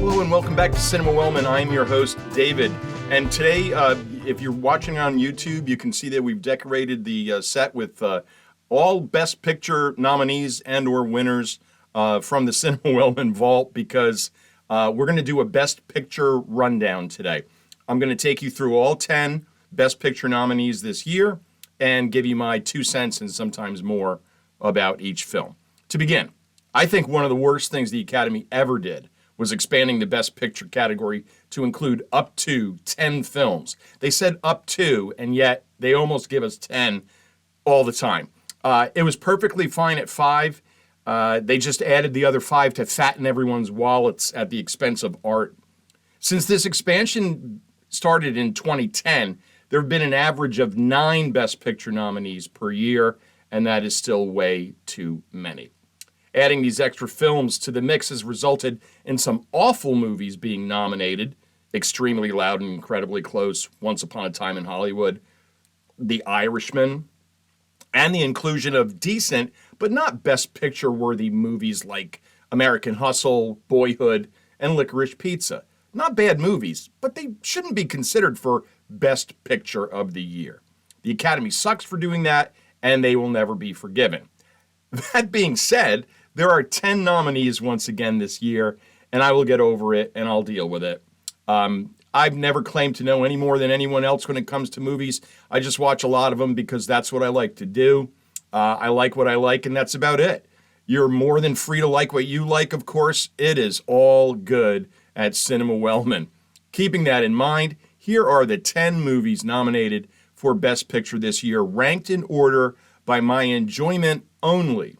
Hello and welcome back to Cinema Wellman. I'm your host, David. And today, if you're watching on YouTube, you can see that we've decorated the set with all Best Picture nominees and or winners from the Cinema Wellman vault because we're going to do a Best Picture rundown today. I'm going to take you through all 10 Best Picture nominees this year and give you my 2 cents and sometimes more about each film. To begin, I think one of the worst things the Academy ever did was expanding the Best Picture category to include up to 10 films. They said up to, and yet they almost give us 10 all the time. It was perfectly fine at 5. They just added the other 5 to fatten everyone's wallets at the expense of art. Since this expansion started in 2010, there have been an average of 9 Best Picture nominees per year, and that is still way too many. Adding these extra films to the mix has resulted in some awful movies being nominated: Extremely Loud and Incredibly Close, Once Upon a Time in Hollywood, The Irishman, and the inclusion of decent but not Best Picture-worthy movies like American Hustle, Boyhood, and Licorice Pizza. Not bad movies, but they shouldn't be considered for Best Picture of the year. The Academy sucks for doing that, and they will never be forgiven. That being said, there are 10 nominees once again this year, and I will get over it, and I'll deal with it. I've never claimed to know any more than anyone else when it comes to movies. I just watch a lot of them because that's what I like to do. I like what I like, and that's about it. You're more than free to like what you like, of course. It is all good at Cinema Wellman. Keeping that in mind, here are the 10 movies nominated for Best Picture this year, ranked in order by my enjoyment only.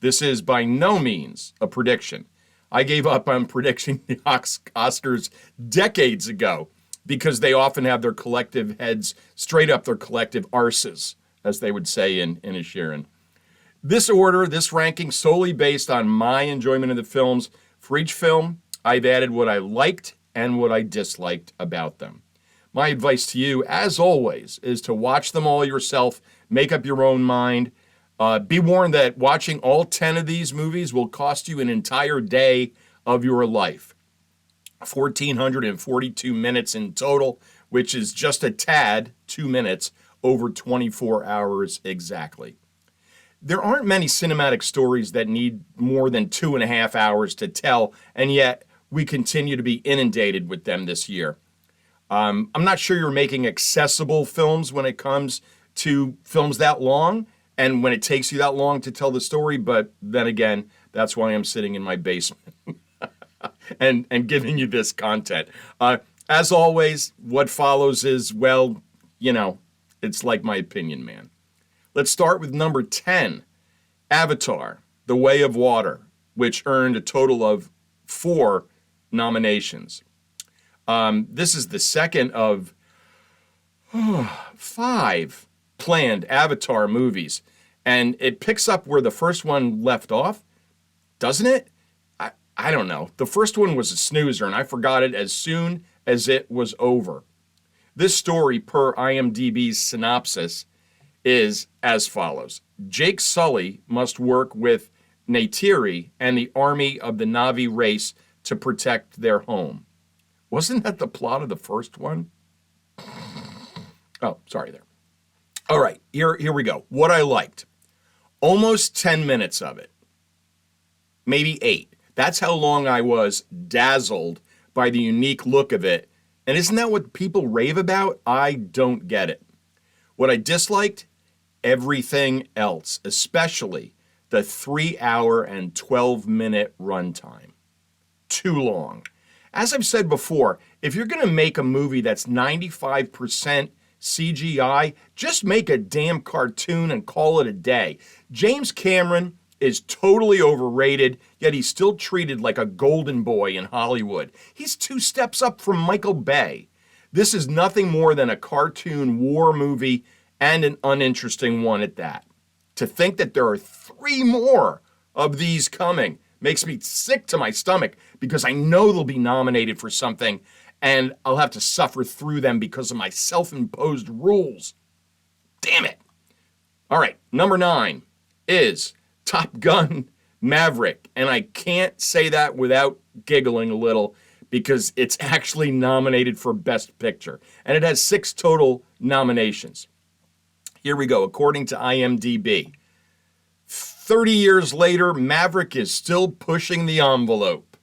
This is by no means a prediction. I gave up on predicting the Oscars decades ago because they often have their collective heads straight up their collective arses, as they would say in Inisherin. This order, this ranking, solely based on my enjoyment of the films. For each film, I've added what I liked and what I disliked about them. My advice to you, as always, is to watch them all yourself, make up your own mind. Be warned that watching all 10 of these movies will cost you an entire day of your life. 1,442 minutes in total, which is just a tad, 2 minutes, over 24 hours exactly. There aren't many cinematic stories that need more than 2.5 hours to tell, and yet we continue to be inundated with them this year. I'm not sure you're making accessible films when it comes to films that long, and when it takes you that long to tell the story, but then again, that's why I'm sitting in my basement and giving you this content. As always, what follows is, well, it's like my opinion, man. Let's start with number 10, Avatar, The Way of Water, which earned a total of 4 nominations. This is the second of 5 planned Avatar movies, and it picks up where the first one left off, doesn't it? I don't know. The first one was a snoozer, and I forgot it as soon as it was over. This story, per IMDb's synopsis, is as follows. Jake Sully must work with Neytiri and the army of the Na'vi race to protect their home. Wasn't that the plot of the first one? Oh, sorry there. All right, here we go. What I liked. Almost 10 minutes of it. Maybe 8. That's how long I was dazzled by the unique look of it. And isn't that what people rave about? I don't get it. What I disliked? Everything else, especially the 3-hour and 12-minute runtime. Too long. As I've said before, if you're going to make a movie that's 95% CGI, just make a damn cartoon and call it a day. James Cameron is totally overrated, yet he's still treated like a golden boy in Hollywood. He's 2 steps up from Michael Bay. This is nothing more than a cartoon war movie, and an uninteresting one at that. To think that there are 3 more of these coming makes me sick to my stomach because I know they'll be nominated for something, and I'll have to suffer through them because of my self-imposed rules. Damn it. All right, number 9 is Top Gun Maverick, and I can't say that without giggling a little because it's actually nominated for Best Picture. And it has 6 total nominations. Here we go. According to IMDb, 30 years later, Maverick is still pushing the envelope.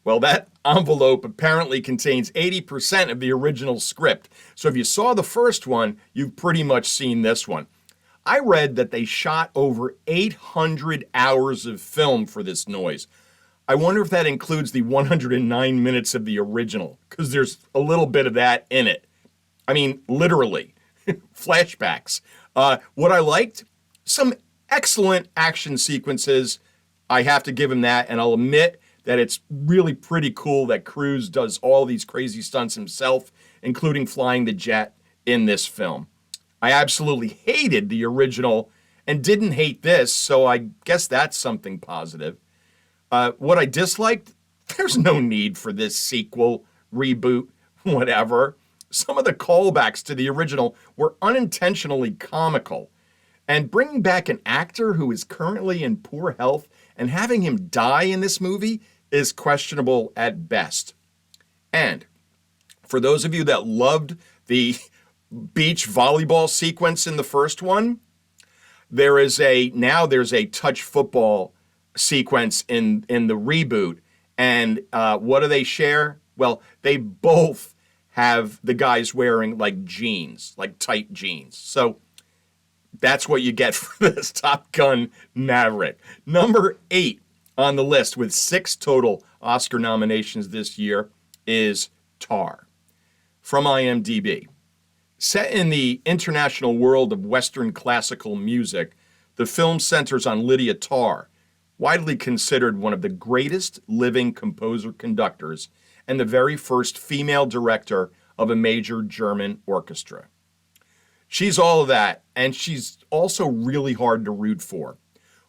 Well, that envelope apparently contains 80% of the original script. So if you saw the first one, you've pretty much seen this one. I read that they shot over 800 hours of film for this noise. I wonder if that includes the 109 minutes of the original, because there's a little bit of that in it. I mean, literally. Flashbacks. What I liked, some excellent action sequences. I have to give him that, and I'll admit that it's really pretty cool that Cruise does all these crazy stunts himself, including flying the jet in this film. I absolutely hated the original and didn't hate this, so I guess that's something positive. What I disliked, there's no need for this sequel, reboot, whatever. Some of the callbacks to the original were unintentionally comical. And bringing back an actor who is currently in poor health and having him die in this movie is questionable at best. And for those of you that loved the beach volleyball sequence in the first one, there's a touch football sequence in the reboot. And what do they share? Well, they both have the guys wearing like jeans, like tight jeans. So that's what you get for this Top Gun Maverick. Number 8 on the list with 6 total Oscar nominations this year is Tar from IMDb. Set in the international world of Western classical music, the film centers on Lydia Tarr, widely considered one of the greatest living composer-conductors and the very first female director of a major German orchestra. She's all of that, and she's also really hard to root for.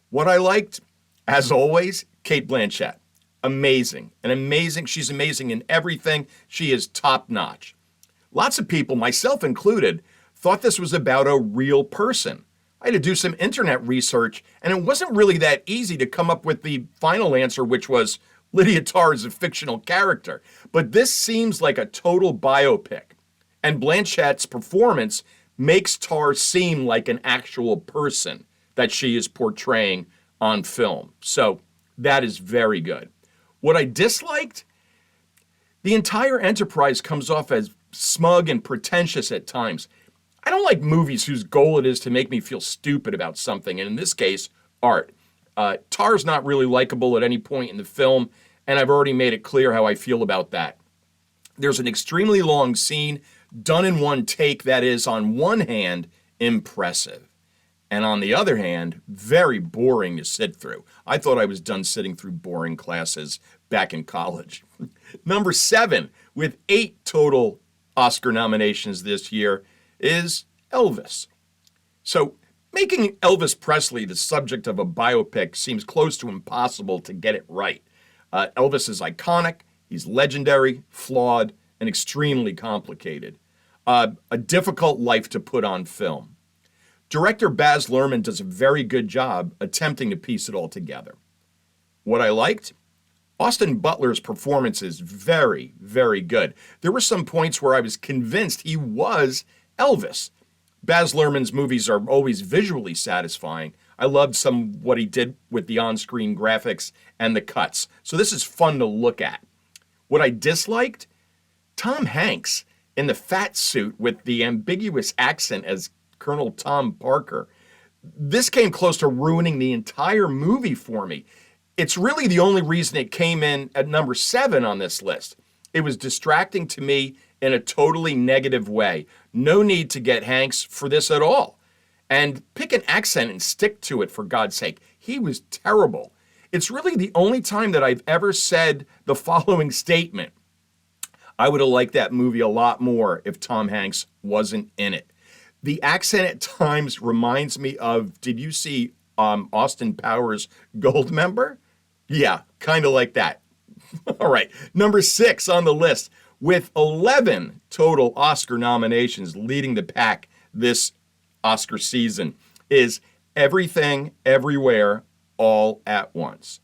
What I liked, as always, Cate Blanchett. Amazing. She's amazing in everything. She is top-notch. Lots of people, myself included, thought this was about a real person. I had to do some internet research, and it wasn't really that easy to come up with the final answer, which was Lydia Tarr is a fictional character. But this seems like a total biopic, and Blanchett's performance makes Tarr seem like an actual person that she is portraying on film. So that is very good. What I disliked, the entire enterprise comes off as smug and pretentious at times. I don't like movies whose goal it is to make me feel stupid about something, and in this case, art. Tar's not really likable at any point in the film, and I've already made it clear how I feel about that. There's an extremely long scene done in one take that is, on one hand, impressive, and on the other hand, very boring to sit through. I thought I was done sitting through boring classes back in college. Number 7, with 8 total Oscar nominations this year, is Elvis. So, making Elvis Presley the subject of a biopic seems close to impossible to get it right. Elvis is iconic, he's legendary, flawed, and extremely complicated. A difficult life to put on film. Director Baz Luhrmann does a very good job attempting to piece it all together. What I liked? Austin Butler's performance is very, very good. There were some points where I was convinced he was Elvis. Baz Luhrmann's movies are always visually satisfying. I loved what he did with the on-screen graphics and the cuts. So this is fun to look at. What I disliked? Tom Hanks in the fat suit with the ambiguous accent as Colonel Tom Parker. This came close to ruining the entire movie for me. It's really the only reason it came in at number 7 on this list. It was distracting to me in a totally negative way. No need to get Hanks for this at all. And pick an accent and stick to it, for God's sake. He was terrible. It's really the only time that I've ever said the following statement. I would have liked that movie a lot more if Tom Hanks wasn't in it. The accent at times reminds me of, did you see Austin Powers Goldmember? Yeah, kind of like that. All right, number 6 on the list, with 11 total Oscar nominations leading the pack this Oscar season, is Everything, Everywhere, All at Once.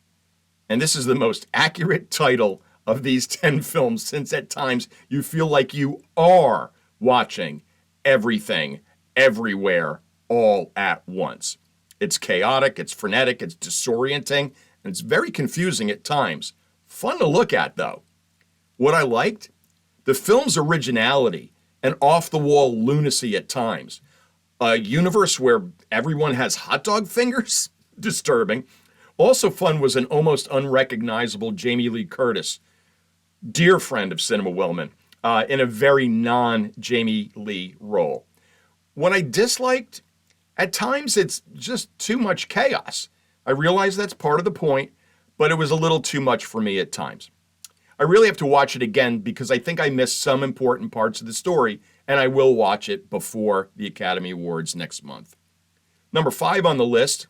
And this is the most accurate title of these 10 films, since at times you feel like you are watching everything, everywhere, all at once. It's chaotic, it's frenetic, it's disorienting, and it's very confusing at times. Fun to look at, though. What I liked? The film's originality and off-the-wall lunacy at times. A universe where everyone has hot dog fingers? Disturbing. Also fun was an almost unrecognizable Jamie Lee Curtis, dear friend of Cinema Wellman, in a very non-Jamie Lee role. What I disliked? At times it's just too much chaos. I realize that's part of the point, but it was a little too much for me at times. I really have to watch it again because I think I missed some important parts of the story, and I will watch it before the Academy Awards next month. Number 5 on the list,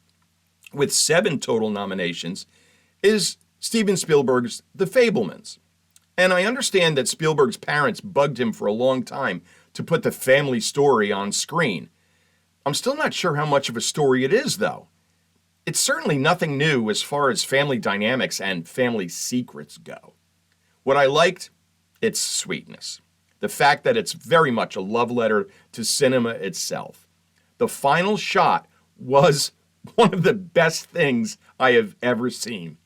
with 7 total nominations, is Steven Spielberg's The Fabelmans. And I understand that Spielberg's parents bugged him for a long time to put the family story on screen. I'm still not sure how much of a story it is, though. It's certainly nothing new as far as family dynamics and family secrets go. What I liked? Its sweetness. The fact that it's very much a love letter to cinema itself. The final shot was one of the best things I have ever seen.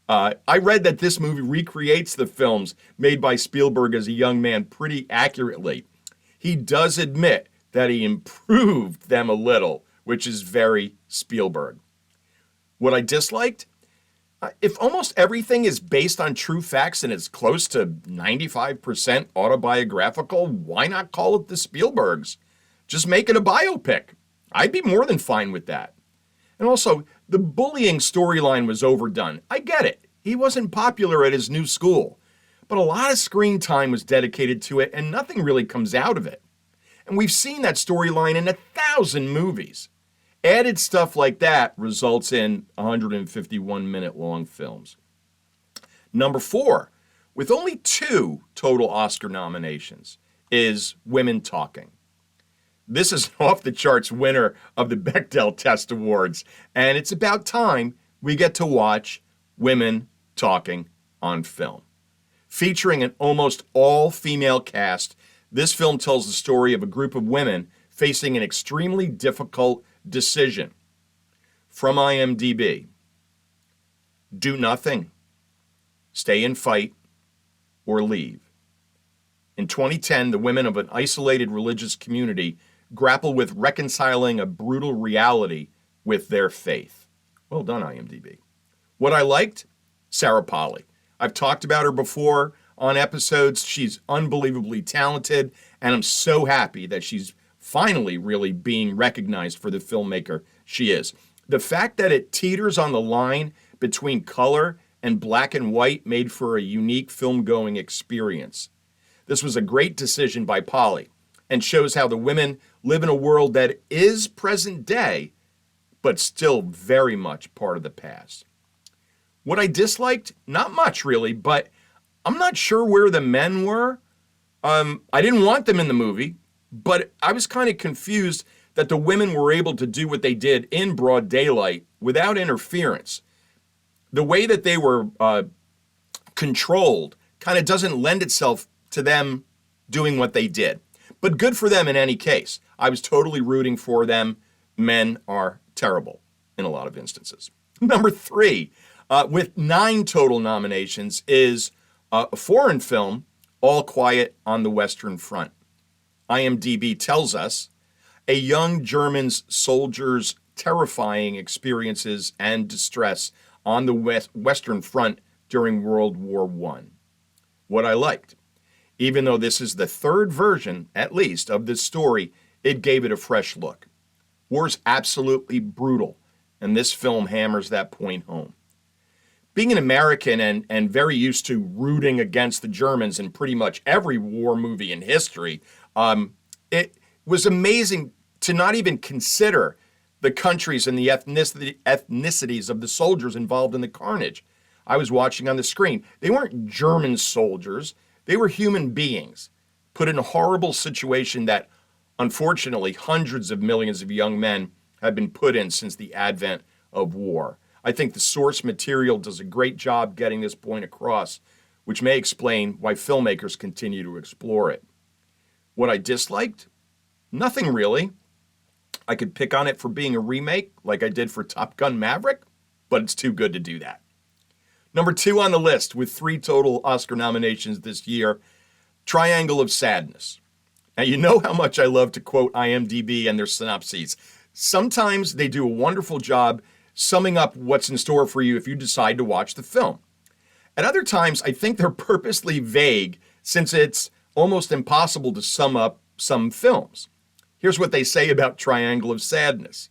I read that this movie recreates the films made by Spielberg as a young man pretty accurately. He does admit that he improved them a little, which is very Spielberg. What I disliked? If almost everything is based on true facts and it's close to 95% autobiographical, why not call it the Spielbergs? Just make it a biopic. I'd be more than fine with that. And also, the bullying storyline was overdone. I get it. He wasn't popular at his new school. But a lot of screen time was dedicated to it, and nothing really comes out of it. And we've seen that storyline in 1,000 movies. Added stuff like that results in 151-minute long films. Number 4, with only 2 total Oscar nominations, is Women Talking. This is an off-the-charts winner of the Bechdel Test Awards, and it's about time we get to watch women talking on film. Featuring an almost all-female cast, this film tells the story of a group of women facing an extremely difficult decision. From IMDb, do nothing, stay and fight, or leave. In 2010, the women of an isolated religious community grapple with reconciling a brutal reality with their faith. Well done, IMDb. What I liked? Sarah Polley. I've talked about her before on episodes. She's unbelievably talented, and I'm so happy that she's finally really being recognized for the filmmaker she is. The fact that it teeters on the line between color and black and white made for a unique film-going experience. This was a great decision by Polley and shows how the women live in a world that is present day, but still very much part of the past. What I disliked? Not much, really, but I'm not sure where the men were. I didn't want them in the movie, but I was kind of confused that the women were able to do what they did in broad daylight without interference. The way that they were controlled kind of doesn't lend itself to them doing what they did. But good for them in any case. I was totally rooting for them. Men are terrible in a lot of instances. Number 3, with 9 total nominations, is a foreign film, All Quiet on the Western Front. IMDb tells us a young German soldier's terrifying experiences and distress on the Western Front during World War I. What I liked? Even though this is the 3rd version, at least, of this story, it gave it a fresh look. War's absolutely brutal, and this film hammers that point home. Being an American and very used to rooting against the Germans in pretty much every war movie in history, it was amazing to not even consider the countries and the ethnicities of the soldiers involved in the carnage. I was watching on the screen. They weren't German soldiers. They were human beings put in a horrible situation that, unfortunately, hundreds of millions of young men have been put in since the advent of war. I think the source material does a great job getting this point across which may explain why filmmakers continue to explore it. What I disliked? Nothing really. I could pick on it for being a remake, like I did for Top Gun Maverick, but it's too good to do that. Number 2 on the list, with 3 total Oscar nominations this year, Triangle of Sadness. Now, you know how much I love to quote IMDb and their synopses. Sometimes they do a wonderful job summing up what's in store for you if you decide to watch the film. At other times, I think they're purposely vague since it's almost impossible to sum up some films. Here's what they say about Triangle of Sadness.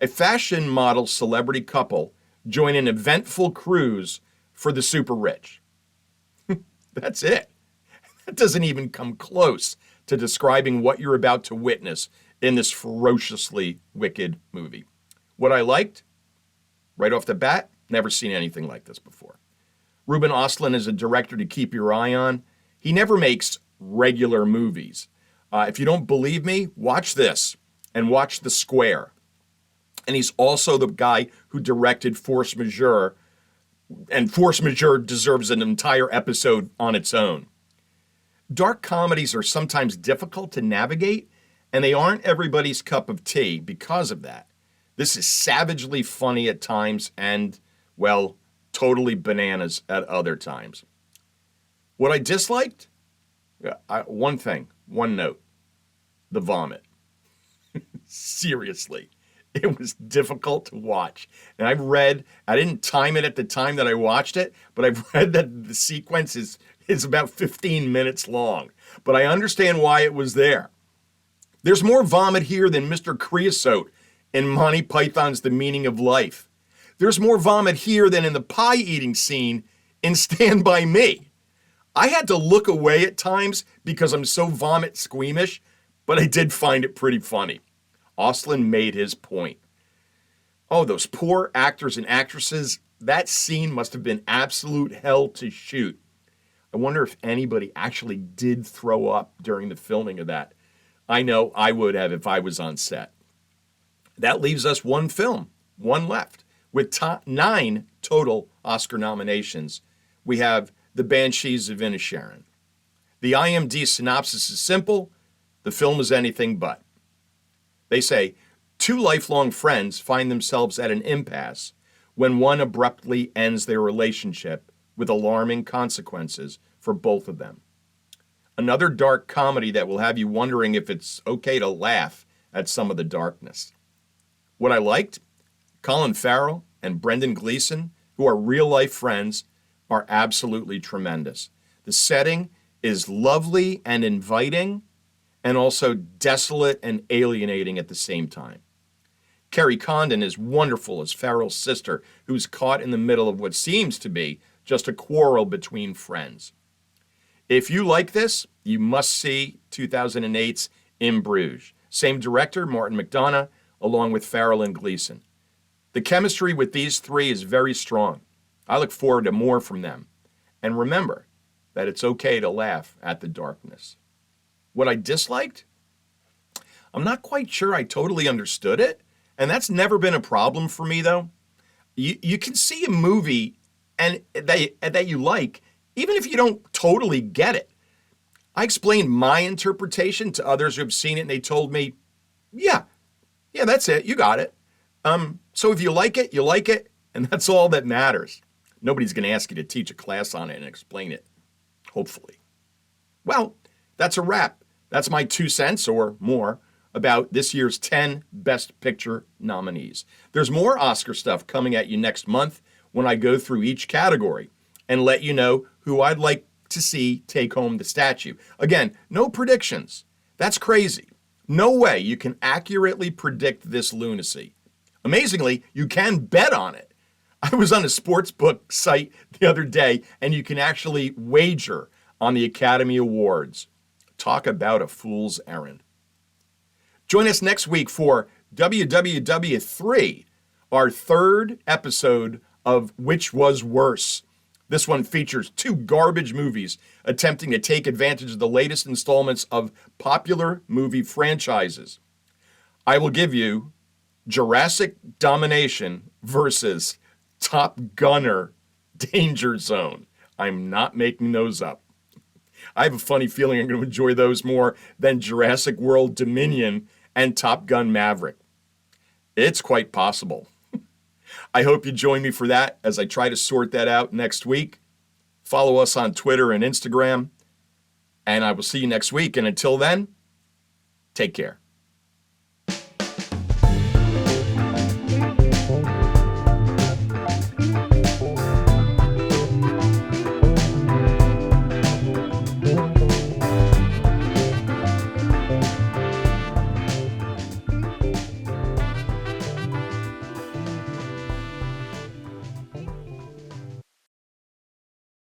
A fashion model celebrity couple join an eventful cruise for the super rich. That's it. That doesn't even come close to describing what you're about to witness in this ferociously wicked movie. What I liked? Right off the bat, never seen anything like this before. Ruben Östlund is a director to keep your eye on. He never makes regular movies. If you don't believe me, watch this and watch The Square. And he's also the guy who directed Force Majeure, and Force Majeure deserves an entire episode on its own. Dark comedies are sometimes difficult to navigate, and they aren't everybody's cup of tea because of that. This is savagely funny at times and, well, totally bananas at other times. What I disliked? One thing, one note. The vomit. Seriously. It was difficult to watch. And I didn't time it at the time that I watched it, but I've read that the sequence is about 15 minutes long. But I understand why it was there. There's more vomit here than Mr. Creosote in Monty Python's The Meaning of Life. There's more vomit here than in the pie eating scene in Stand By Me. I had to look away at times because I'm so vomit squeamish, but I did find it pretty funny. Östlund made his point. Oh, those poor actors and actresses. That scene must have been absolute hell to shoot. I wonder if anybody actually did throw up during the filming of that. I know I would have if I was on set. That leaves us one film, one left. With 9 total Oscar nominations, we have The Banshees of Inisherin. The IMDb synopsis is simple. The film is anything but. They say, 2 lifelong friends find themselves at an impasse when one abruptly ends their relationship with alarming consequences for both of them. Another dark comedy that will have you wondering if it's okay to laugh at some of the darkness. What I liked? Colin Farrell and Brendan Gleeson, who are real-life friends, are absolutely tremendous. The setting is lovely and inviting, and also desolate and alienating at the same time. Kerry Condon is wonderful as Farrell's sister, who's caught in the middle of what seems to be just a quarrel between friends. If you like this, you must see 2008's In Bruges. Same director, Martin McDonagh, along with Farrell and Gleeson. The chemistry with these 3 is very strong. I look forward to more from them. And remember that it's okay to laugh at the darkness. What I disliked? I'm not quite sure I totally understood it, and that's never been a problem for me, though. You can see a movie and that you like, even if you don't totally get it. I explained my interpretation to others who have seen it, and they told me, yeah, that's it, you got it. So if you like it, and that's all that matters. Nobody's going to ask you to teach a class on it and explain it, hopefully. Well, that's a wrap. That's my 2 cents or more about this year's 10 Best Picture nominees. There's more Oscar stuff coming at you next month when I go through each category and let you know who I'd like to see take home the statue. Again, no predictions. That's crazy. No way you can accurately predict this lunacy. Amazingly, you can bet on it. I was on a sportsbook site the other day, and you can actually wager on the Academy Awards. Talk about a fool's errand. Join us next week for WWW3, our 3rd episode of Which Was Worse. This one features 2 garbage movies attempting to take advantage of the latest installments of popular movie franchises. I will give you Jurassic Domination versus Top Gunner Danger Zone. I'm not making those up. I have a funny feeling I'm going to enjoy those more than Jurassic World Dominion and Top Gun Maverick. It's quite possible. I hope you join me for that as I try to sort that out next week. Follow us on Twitter and Instagram, and I will see you next week. And until then, take care.